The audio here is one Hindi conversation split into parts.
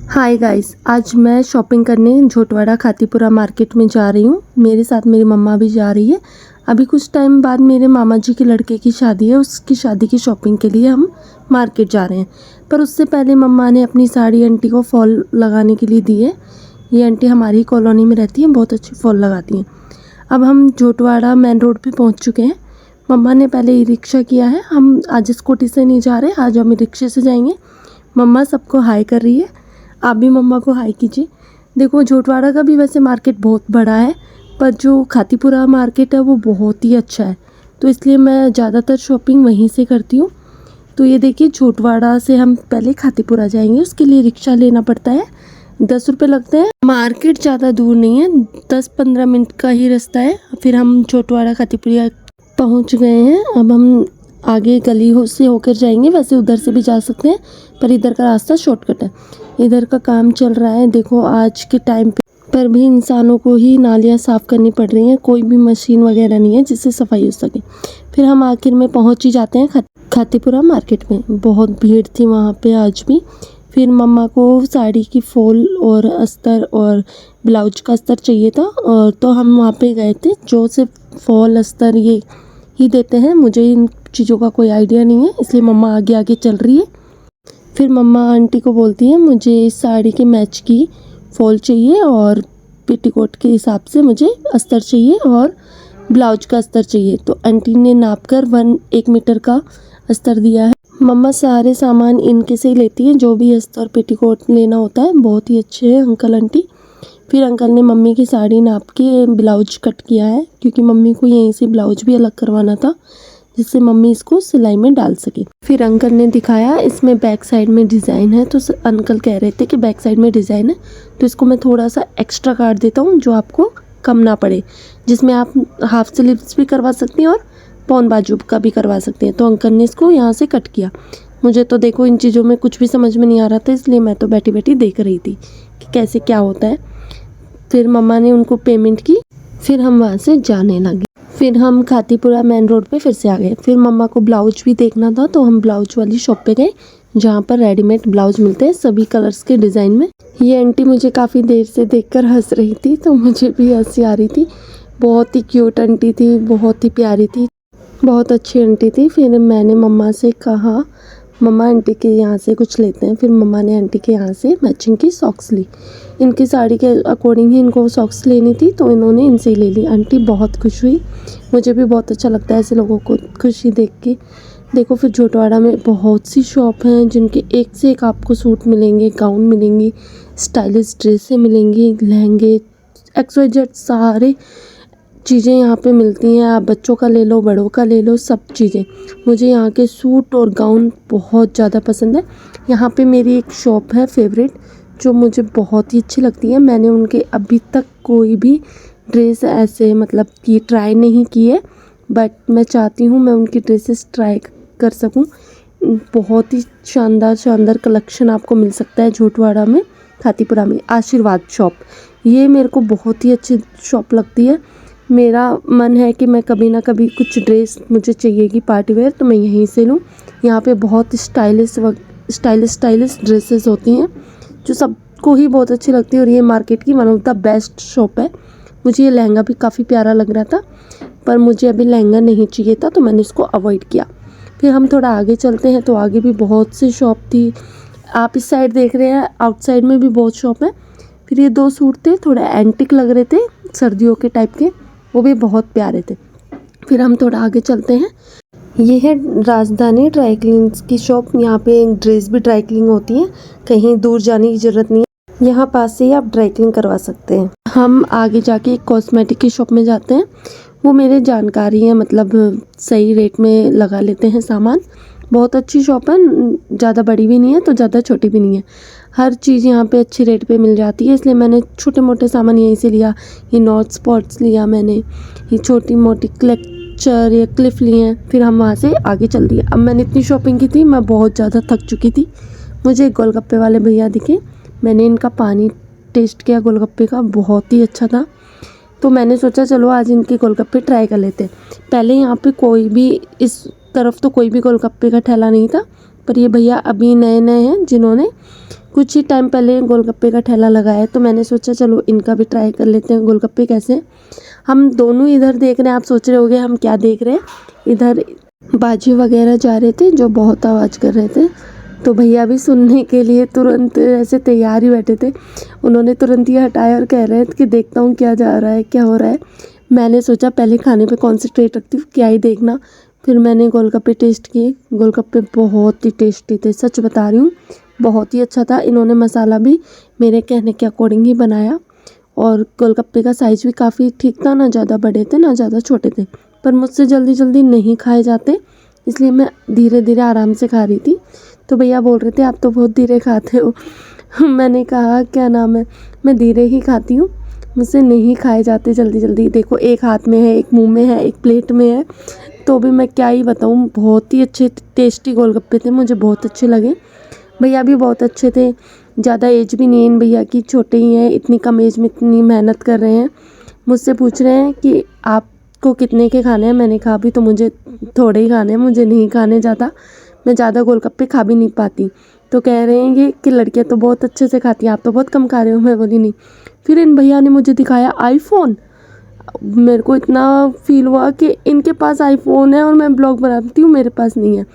हाय गाइस, आज मैं शॉपिंग करने झोटवाड़ा खातीपुरा मार्केट में जा रही हूँ। मेरे साथ मेरी मम्मा भी जा रही है। अभी कुछ टाइम बाद मेरे मामा जी के लड़के की शादी है। उसकी शादी की शॉपिंग के लिए हम मार्केट जा रहे हैं। पर उससे पहले मम्मा ने अपनी साड़ी आंटी को फॉल लगाने के लिए दी है। ये आंटी हमारी कॉलोनी में रहती है, बहुत अच्छी फॉल लगाती हैं। अब हम झोटवाड़ा मेन रोड पर पहुँच चुके हैं। मम्मा ने पहले ई रिक्शा किया है। हम आज स्कूटी से नहीं जा रहे, आज हम रिक्शे से जाएंगे। मम्मा सबको हाय कर रही है, आप भी मम्मा को हाय कीजिए। देखो, झोटवाड़ा का भी वैसे मार्केट बहुत बड़ा है, पर जो खातीपुरा मार्केट है वो बहुत ही अच्छा है, तो इसलिए मैं ज़्यादातर शॉपिंग वहीं से करती हूँ। तो ये देखिए, झोटवाड़ा से हम पहले खातीपुरा जाएंगे, उसके लिए रिक्शा लेना पड़ता है, 10 रुपये लगते हैं। मार्केट ज़्यादा दूर नहीं है, 10-15 मिनट का ही रास्ता है। फिर हम झोटवाड़ा खातीपुरा पहुँच गए हैं। अब हम आगे गली से होकर जाएंगे, वैसे उधर से भी जा सकते हैं, पर इधर का रास्ता शॉर्टकट है। इधर का काम चल रहा है। देखो, आज के टाइम पर भी इंसानों को ही नालियाँ साफ़ करनी पड़ रही हैं, कोई भी मशीन वगैरह नहीं है जिससे सफाई हो सके। फिर हम आखिर में पहुंच ही जाते हैं खातीपुरा मार्केट में। बहुत भीड़ थी वहाँ पे आज भी। फिर मम्मा को साड़ी की फॉल और अस्तर और ब्लाउज का अस्तर चाहिए था, और तो हम वहाँ पे गए थे। जो सिर्फ फॉल अस्तर ये ही देते हैं, मुझे इन चीज़ों का कोई आइडिया नहीं है, इसलिए मम्मा आगे आगे चल रही है। फिर मम्मा आंटी को बोलती हैं, मुझे इस साड़ी के मैच की फॉल चाहिए और पेटीकोट के हिसाब से मुझे अस्तर चाहिए और ब्लाउज का अस्तर चाहिए। तो आंटी ने नाप कर 1 मीटर का अस्तर दिया है। मम्मा सारे सामान इनके से ही लेती हैं, जो भी अस्तर पेटीकोट लेना होता है। बहुत ही अच्छे हैं अंकल आंटी। फिर अंकल ने मम्मी की साड़ी नाप के ब्लाउज कट किया है, क्योंकि मम्मी को यहीं से ब्लाउज भी अलग करवाना था, जिससे मम्मी इसको सिलाई में डाल सके। फिर अंकल ने दिखाया, इसमें बैक साइड में डिज़ाइन है, तो अंकल कह रहे थे कि बैक साइड में डिज़ाइन है तो इसको मैं थोड़ा सा एक्स्ट्रा काट देता हूँ, जो आपको कम ना पड़े, जिसमें आप हाफ स्लीव्स भी करवा सकती हैं और पौन बाजू का भी करवा सकते हैं। तो अंकल ने इसको यहाँ से कट किया। मुझे तो देखो इन चीज़ों में कुछ भी समझ में नहीं आ रहा था, इसलिए मैं तो बैठी बैठी देख रही थी कि कैसे क्या होता है। फिर मम्मा ने उनको पेमेंट की, फिर हम वहाँ से जाने लगे। फिर हम खातीपुरा मेन रोड पे फिर से आ गए। फिर मम्मा को ब्लाउज भी देखना था, तो हम ब्लाउज वाली शॉप पे गए, जहाँ पर रेडीमेड ब्लाउज मिलते हैं सभी कलर्स के डिज़ाइन में। ये आंटी मुझे काफ़ी देर से देखकर हंस रही थी, तो मुझे भी हंसी आ रही थी। बहुत ही क्यूट आंटी थी, बहुत ही प्यारी थी, बहुत अच्छी आंटी थी। फिर मैंने मम्मा से कहा, मम्मा आंटी के यहाँ से कुछ लेते हैं। फिर मम्मा ने आंटी के यहाँ से मैचिंग की सॉक्स ली। इनकी साड़ी के अकॉर्डिंग ही इनको सॉक्स लेनी थी, तो इन्होंने इनसे ही ले ली। आंटी बहुत खुश हुई। मुझे भी बहुत अच्छा लगता है ऐसे लोगों को खुशी देख के। देखो, फिर झोटवाड़ा में बहुत सी शॉप हैं, जिनके एक से एक आपको सूट मिलेंगे, गाउन मिलेंगे, स्टाइलिश ड्रेसें मिलेंगी, लहंगे, XYZ सारे चीज़ें यहाँ पे मिलती हैं। आप बच्चों का ले लो, बड़ों का ले लो, सब चीज़ें। मुझे यहाँ के सूट और गाउन बहुत ज़्यादा पसंद है। यहाँ पे मेरी एक शॉप है फेवरेट, जो मुझे बहुत ही अच्छी लगती है। मैंने उनके अभी तक कोई भी ड्रेस ऐसे मतलब कि ट्राई नहीं की है, बट मैं चाहती हूँ मैं उनकी ड्रेसेस ट्राई कर सकूँ। बहुत ही शानदार शानदार कलेक्शन आपको मिल सकता है झोटवाड़ा में, खातीपुरा में। आशीर्वाद शॉप, ये मेरे को बहुत ही अच्छी शॉप लगती है। मेरा मन है कि मैं कभी ना कभी कुछ ड्रेस मुझे चाहिएगी पार्टी वेयर, तो मैं यहीं से लूँ। यहाँ पे बहुत स्टाइलिश ड्रेसेस होती हैं, जो सबको ही बहुत अच्छी लगती है, और ये मार्केट की one of the best shop है। मुझे ये लहंगा भी काफ़ी प्यारा लग रहा था, पर मुझे अभी लहंगा नहीं चाहिए था, तो मैंने इसको अवॉइड किया। फिर हम थोड़ा आगे चलते हैं, तो आगे भी बहुत सी शॉप थी। आप इस साइड देख रहे हैं, आउटसाइड में भी बहुत शॉप है। फिर ये 2 सूट थे, थोड़ा एंटिक लग रहे थे, सर्दियों के टाइप के, वो भी बहुत प्यारे थे। फिर हम थोड़ा आगे चलते हैं। ये है राजधानी ड्राई क्लीन्स की शॉप। यहाँ पे ड्रेस भी ड्राई क्लीन होती है, कहीं दूर जाने की ज़रूरत नहीं है, यहाँ पास से ही आप ड्राई क्लीन करवा सकते हैं। हम आगे जाके एक कॉस्मेटिक की शॉप में जाते हैं। वो मेरे जानकारी है, मतलब सही रेट में लगा लेते हैं सामान। बहुत अच्छी शॉप है, ज़्यादा बड़ी भी नहीं है तो ज़्यादा छोटी भी नहीं है। हर चीज़ यहाँ पे अच्छी रेट पे मिल जाती है, इसलिए मैंने छोटे मोटे सामान यहीं से लिया। ये नॉट स्पॉट्स लिया मैंने, ये छोटी मोटी क्लेचर या क्लिफ लिए हैं। फिर हम वहाँ से आगे चल दिए। अब मैंने इतनी शॉपिंग की थी, मैं बहुत ज़्यादा थक चुकी थी। मुझे गोलगप्पे वाले भैया दिखे, मैंने इनका पानी टेस्ट किया गोलगप्पे का, बहुत ही अच्छा था। तो मैंने सोचा चलो आज इनके गोलगप्पे ट्राई कर लेते हैं। पहले यहाँ पे कोई भी, इस तरफ तो कोई भी गोलगप्पे का ठेला नहीं था, पर ये भैया अभी नए नए हैं जिन्होंने कुछ ही टाइम पहले गोलगप्पे का ठेला लगाया है, तो मैंने सोचा चलो इनका भी ट्राई कर लेते हैं गोलगप्पे कैसे। हम दोनों इधर देख रहे हैं, आप सोच रहे होगे हम क्या देख रहे हैं। इधर बाजी वगैरह जा रहे थे जो बहुत आवाज़ कर रहे थे, तो भैया भी सुनने के लिए तुरंत ऐसे तैयार ही बैठे थे। उन्होंने तुरंत ही हटाया और कह रहे हैं कि देखता हूँ क्या जा रहा है, क्या हो रहा है। मैंने सोचा पहले खाने पे कॉन्सेंट्रेट रखती हूँ, क्या ही देखना। फिर मैंने गोलगप्पे टेस्ट किए, गोलगप्पे बहुत ही टेस्टी थे, सच बता रही हूँ, बहुत ही अच्छा था। इन्होंने मसाला भी मेरे कहने के अकॉर्डिंग ही बनाया, और गोलगप्पे का साइज़ भी काफ़ी ठीक था, ना ज़्यादा बड़े थे ना ज़्यादा छोटे थे। पर मुझसे जल्दी जल्दी नहीं खाए जाते, इसलिए मैं धीरे धीरे आराम से खा रही थी। तो भैया बोल रहे थे आप तो बहुत धीरे खाते हो। मैंने कहा क्या नाम है, मैं धीरे ही खाती हूँ, मुझसे नहीं खाए जाते जल्दी जल्दी। देखो एक हाथ में है, एक मुंह में है, एक प्लेट में है, तो भी मैं क्या ही बताऊँ। बहुत ही अच्छे टेस्टी गोलगप्पे थे, मुझे बहुत अच्छे लगे। भैया भी बहुत अच्छे थे, ज़्यादा एज भी नहीं है इन भैया की, छोटे ही हैं। इतनी कम एज में इतनी मेहनत कर रहे हैं। मुझसे पूछ रहे हैं कि आपको कितने के खाने हैं। मैंने कहा अभी तो मुझे थोड़े ही खाने हैं, मुझे नहीं खाने ज़्यादा, मैं ज़्यादा गोलगप्पे खा भी नहीं पाती। तो कह रहे हैं ये कि लड़कियाँ तो बहुत अच्छे से खाती हैं, आप तो बहुत कम खा रहे हो। मैं बोली नहीं। फिर इन भैया ने मुझे दिखाया आईफोन। मेरे को इतना फील हुआ कि इनके पास आईफोन है और मैं ब्लॉग बनाती हूँ, मेरे पास नहीं है।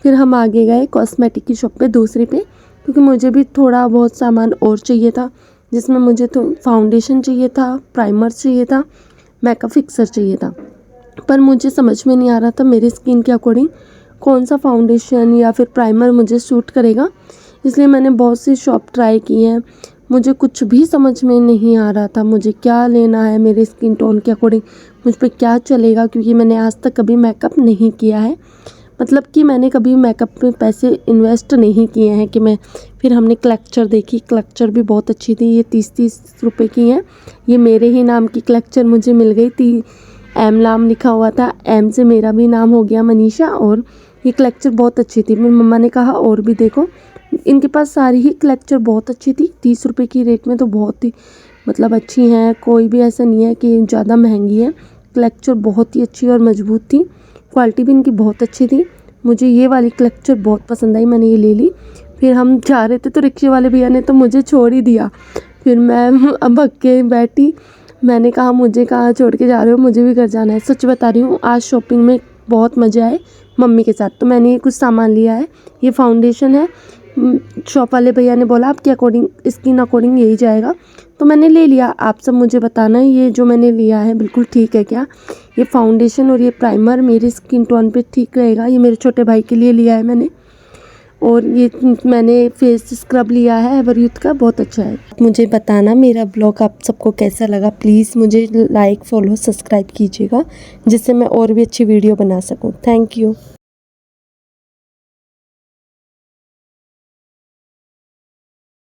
फिर हम आगे गए कॉस्मेटिक की शॉप पे, दूसरी पे, क्योंकि मुझे भी थोड़ा बहुत सामान और चाहिए था, जिसमें मुझे तो फाउंडेशन चाहिए था, प्राइमर चाहिए था, मेकअप फिक्सर चाहिए था। पर मुझे समझ में नहीं आ रहा था मेरी स्किन के अकॉर्डिंग कौन सा फाउंडेशन या फिर प्राइमर मुझे सूट करेगा। इसलिए मैंने बहुत सी शॉप ट्राई की हैं, मुझे कुछ भी समझ में नहीं आ रहा था मुझे क्या लेना है, मेरे स्किन टोन के अकॉर्डिंग मुझ पर क्या चलेगा। क्योंकि मैंने आज तक कभी मेकअप नहीं किया है, मतलब कि मैंने कभी मेकअप में पैसे इन्वेस्ट नहीं किए हैं कि मैं। फिर हमने क्लेक्चर देखी, क्लेक्चर भी बहुत अच्छी थी, ये 30-30 रुपए की हैं। ये मेरे ही नाम की क्लेक्चर मुझे मिल गई थी, एम नाम लिखा हुआ था, एम से मेरा भी नाम हो गया मनीषा। और ये क्लेक्चर बहुत अच्छी थी। मेरी मम्मा ने कहा और भी देखो, इनके पास सारी ही क्लेक्चर बहुत अच्छी थी। 30 रुपये की रेट में तो बहुत ही मतलब अच्छी हैं, कोई भी ऐसा नहीं है कि ज़्यादा महंगी है। क्लेक्चर बहुत ही अच्छी और मजबूत थी, क्वालिटी भी इनकी बहुत अच्छी थी। मुझे ये वाली क्लेक्चर बहुत पसंद आई, मैंने ये ले ली। फिर हम जा रहे थे तो रिक्शे वाले भैया ने तो मुझे छोड़ ही दिया। फिर मैं अब हक के बैठी, मैंने कहा मुझे कहाँ छोड़ के जा रहे हो, मुझे भी घर जाना है। सच बता रही हूँ, आज शॉपिंग में बहुत मज़े आए मम्मी के साथ। तो मैंने ये कुछ सामान लिया है, ये फाउंडेशन है, शॉप वाले भैया ने बोला आपके अकॉर्डिंग, स्किन अकॉर्डिंग यही जाएगा, तो मैंने ले लिया। आप सब मुझे बताना ये जो मैंने लिया है बिल्कुल ठीक है क्या। ये फाउंडेशन और ये प्राइमर मेरी स्किन टोन पे ठीक रहेगा। ये मेरे छोटे भाई के लिए लिया है मैंने। और ये मैंने फेस स्क्रब लिया है एवरयूथ का, बहुत अच्छा है। मुझे बताना मेरा ब्लॉग आप सबको कैसा लगा, प्लीज़ मुझे लाइक फॉलो सब्सक्राइब कीजिएगा, जिससे मैं और भी अच्छी वीडियो बना सकूँ। Thank you.